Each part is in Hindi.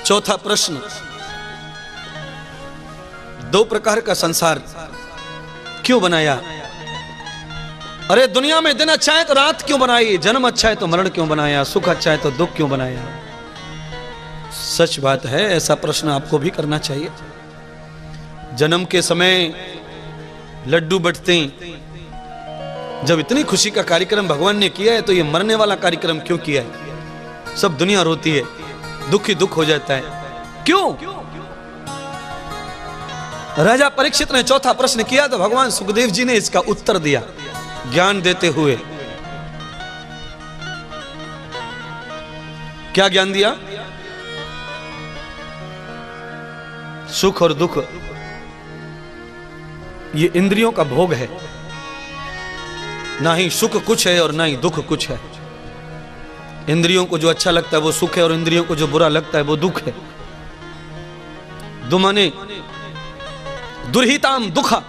चौथा प्रश्न, दो प्रकार का संसार क्यों बनाया? अरे दुनिया में दिन अच्छा है तो रात क्यों बनाई? जन्म अच्छा है तो मरण क्यों बनाया? सुख अच्छा है तो दुख क्यों बनाया? सच बात है, ऐसा प्रश्न आपको भी करना चाहिए। जन्म के समय लड्डू बंटते हैं, जब इतनी खुशी का कार्यक्रम भगवान ने किया है तो ये मरने वाला कार्यक्रम क्यों किया है? सब दुनिया रोती है, दुख ही दुख हो जाता है, क्यों? राजा परीक्षित ने चौथा प्रश्न किया तो भगवान सुखदेव जी ने इसका उत्तर दिया ज्ञान देते हुए। क्या ज्ञान दिया? सुख और दुख ये इंद्रियों का भोग है, ना ही सुख कुछ है और ना ही दुख कुछ है। इंद्रियों को जो अच्छा लगता है वो सुख है और इंद्रियों को जो बुरा लगता है वो दुख है। दुमाने दुर्हिताम दुखा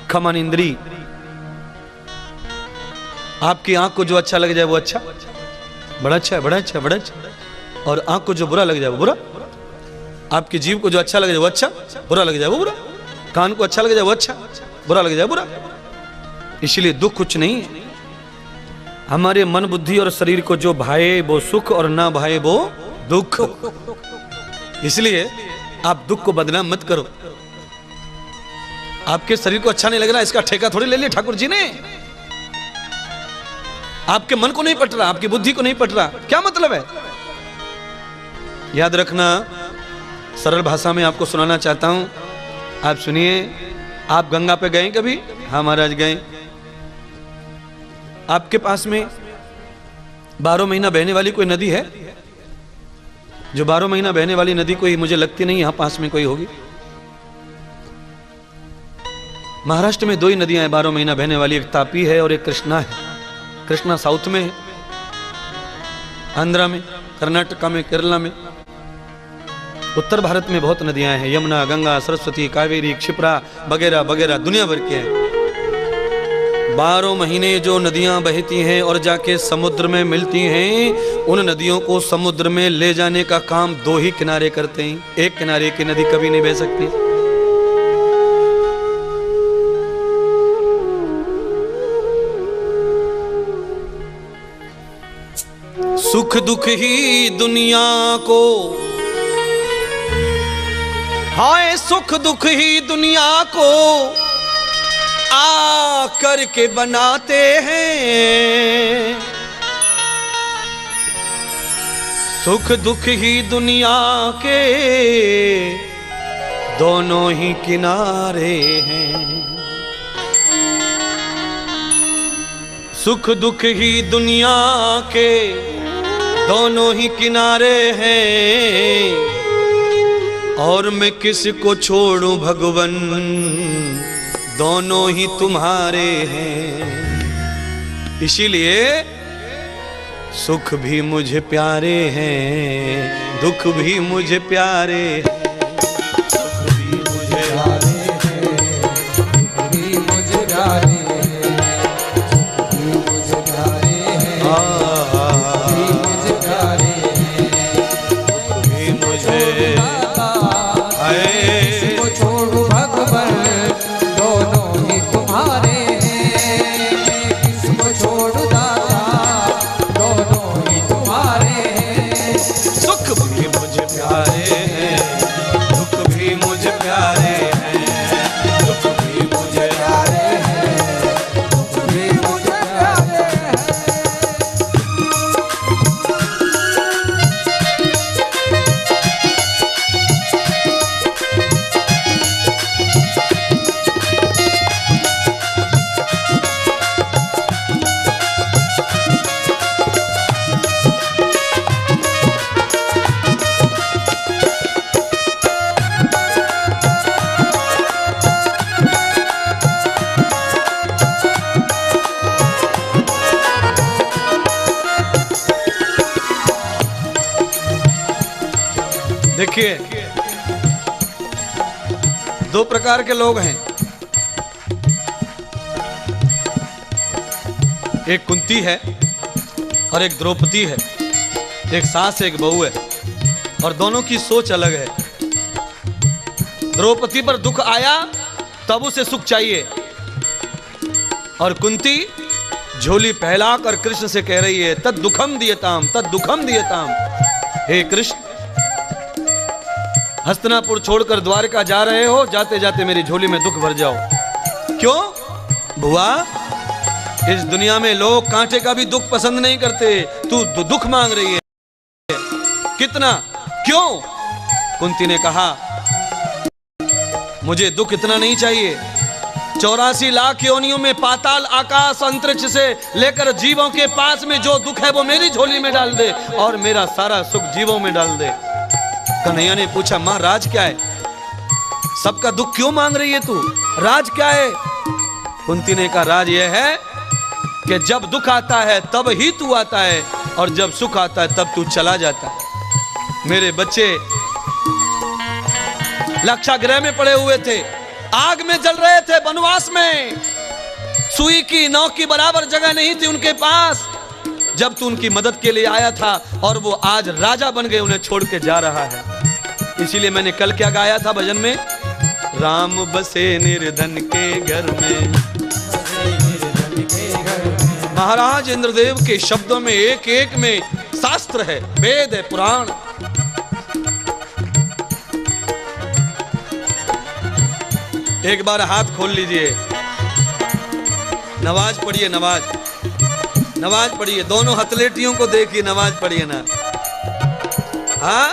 खमन इंद्री। आपकी आंख को जो अच्छा लग जाए वो अच्छा, बड़ा अच्छा है, बड़ा अच्छा, बड़ा अच्छा। और आंख को जो बुरा लग जाए वो बुरा। आपकी जीभ को जो अच्छा लग जाए वो अच्छा, बुरा लग जाए वो बुरा। कान को अच्छा लग जाए वो अच्छा, बुरा लग जाए बुरा। इसलिए दुख कुछ नहीं है। हमारे मन बुद्धि और शरीर को जो भाए वो सुख और ना भाए वो दुख। इसलिए आप दुख को बदनाम मत करो। आपके शरीर को अच्छा नहीं लग रहा, इसका ठेका थोड़ी ले लिया ठाकुर जी ने। आपके मन को नहीं पट रहा, आपकी बुद्धि को नहीं पट रहा, क्या मतलब है? याद रखना, सरल भाषा में आपको सुनाना चाहता हूं, आप सुनिए। आप गंगा पे गए कभी? हाँ महाराज गए। आपके पास में 12 महीना बहने वाली कोई नदी है? जो 12 महीना बहने वाली नदी कोई मुझे लगती नहीं यहां पास में कोई होगी। महाराष्ट्र में 2 ही नदियां हैं 12 महीना बहने वाली, एक तापी है और एक कृष्णा है। कृष्णा साउथ में है, आंध्रा में, कर्नाटका में, केरला में। उत्तर भारत में बहुत नदियां हैं, यमुना, गंगा, सरस्वती, कावेरी, क्षिप्रा वगैरह वगैरह दुनिया भर के हैं। 12 महीने जो नदियां बहती हैं और जाके समुद्र में मिलती हैं, उन नदियों को समुद्र में ले जाने का काम 2 ही किनारे करते हैं। एक किनारे की नदी कभी नहीं बह सकती। सुख दुख ही दुनिया को, हाय सुख दुख ही दुनिया को आ करके बनाते हैं। सुख दुख ही दुनिया के दोनों ही किनारे हैं। सुख दुख ही दुनिया के दोनों ही किनारे हैं, और मैं किसको छोड़ूं भगवन, दोनों ही तुम्हारे हैं। इसीलिए सुख भी मुझे प्यारे हैं, दुख भी मुझे प्यारे हैं। सुख भी मुझे प्यारे हैं, दुख भी मुझे प्यारे हैं, सुख भी मुझे प्यारे हैं, दुख भी मुझे प्यारे हैं, दुख भी मुझे देखिए, 2 प्रकार के लोग हैं। एक कुंती है और एक द्रौपदी है। एक सास है, एक बहू है। और दोनों की सोच अलग है। द्रौपदी पर दुख आया तब उसे सुख चाहिए, और कुंती झोली फैलाकर कृष्ण से कह रही है तद दुखम दियताम, तद दुखम दियताम। हे कृष्ण, हस्तिनापुर छोड़कर द्वारका जा रहे हो, जाते जाते मेरी झोली में दुख भर जाओ। क्यों बुआ? इस दुनिया में लोग कांटे का भी दुख पसंद नहीं करते, तू दुख मांग रही है कितना? क्यों? कुंती ने कहा मुझे दुख इतना नहीं चाहिए। 84 लाख योनियों में पाताल आकाश अंतरिक्ष से लेकर जीवों के पास में जो दुख है वो मेरी झोली में डाल दे, और मेरा सारा सुख जीवों में डाल दे। कन्हैया ने पूछा मां राज क्या है? सबका दुख क्यों मांग रही है तू? राज क्या है? कुंती ने कहा राज यह है कि जब दुख आता है तब ही तू आता है, और जब सुख आता है तब तू चला जाता है। मेरे बच्चे लाक्षागृह में पड़े हुए थे, आग में जल रहे थे, वनवास में, सुई की नोक की बराबर जगह नहीं थी उनके पास। जब तू उनकी मदद के लिए आया था और वो आज राजा बन गए, उन्हें छोड़ के जा रहा है। इसीलिए मैंने कल क्या गाया था भजन में? राम बसे निर्धन के घर में। महाराज इंद्रदेव के शब्दों में एक एक में शास्त्र है, वेद है, पुराण। एक बार हाथ खोल लीजिए, नमाज पढ़िए, नमाज पढ़िए, दोनों हथलेटियों को देखिए, नमाज पढ़िए ना। हाँ,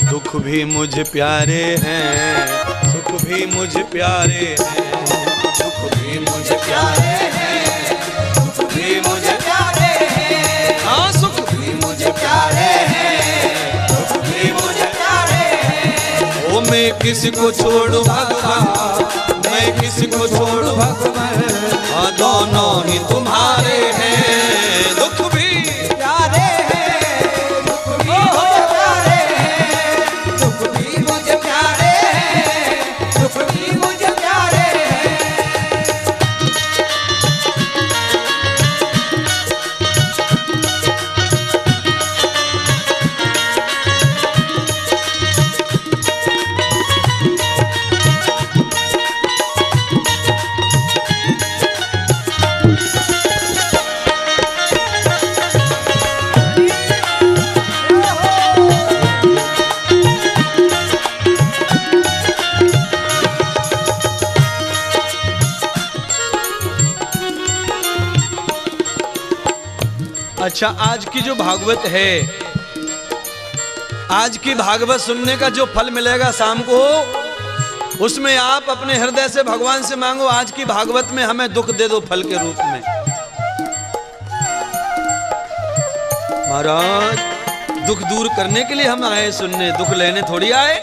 दुख भी मुझे प्यारे हैं, सुख भी मुझे प्यारे हैं, दुख भी मुझे प्यारे हैं, सुख भी मुझे प्यारे हैं। हाँ, सुख भी मुझे प्यारे हैं, दुख भी मुझे प्यारे हैं। ओ मैं किसी को छोड़ू भगवान, मैं किसी को छोड़ू भगवान, हाँ दोनों ही तुम्हारे हैं। दुख भी प्यारे हैं, दुख भी मुझे प्यारे हैं, दुख भी मुझे प्यारे हैं, दुख भी मुझे प्यारे हैं। अच्छा, आज की जो भागवत है, आज की भागवत सुनने का जो फल मिलेगा शाम को, उसमें आप अपने हृदय से भगवान से मांगो आज की भागवत में हमें दुख दे दो फल के रूप में। महाराज, दुख दूर करने के लिए हम आए सुनने, दुख लेने थोड़ी आए।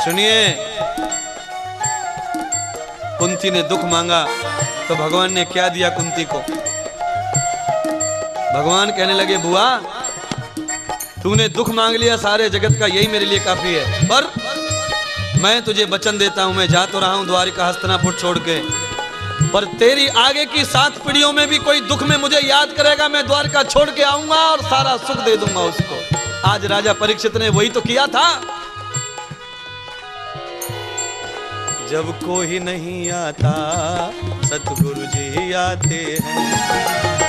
सुनिए, कुंती ने दुख मांगा तो भगवान ने क्या दिया कुंती को? भगवान कहने लगे बुआ, तूने दुख मांग लिया सारे जगत का, यही मेरे लिए काफी है। पर मैं तुझे वचन देता हूं, मैं जा तो रहा हूं द्वारिका हस्तिनापुर छोड़ के, पर तेरी आगे की 7 पीढ़ियों में भी कोई दुख में मुझे याद करेगा, मैं द्वारका छोड़ के आऊंगा और सारा सुख दे दूंगा उसको। आज राजा परीक्षित ने वही तो किया था। जब कोई नहीं आता सतगुरु जी आते हैं,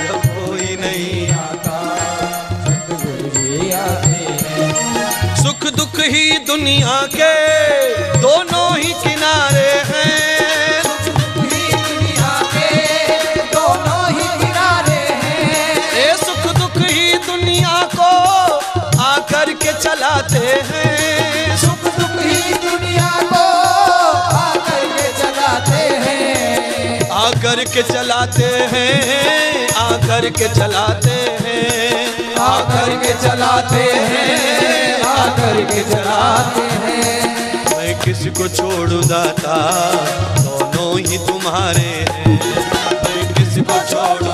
जब कोई नहीं आता सतगुरु जी आते हैं। सुख दुख ही दुनिया के दोनों ही किनारे हैं, सुख दुख ही दुनिया के दोनों ही किनारे हैं। ये सुख दुख ही दुनिया को आकर के चलाते हैं, सुख दुख ही दुनिया को आकर के चलाते हैं, आकर के चलाते हैं, आकर के चलाते हैं, आकर के चलाते हैं। मैं किसी को छोड़ू दाता, दोनों ही तुम्हारे हैं, मैं किसी को छोड़ू